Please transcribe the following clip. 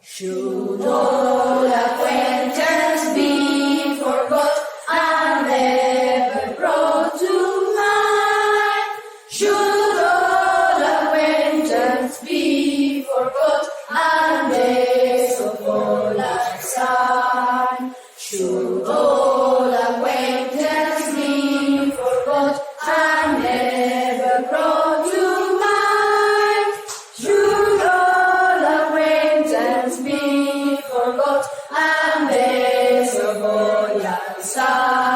Should all acquaintance be forgot and never brought to mind? Should all acquaintance be forgot and days of all unsigned? Should all acquaintance be forgot and never brought to mind? Should all acquaintance be forgot and days of all unsigned?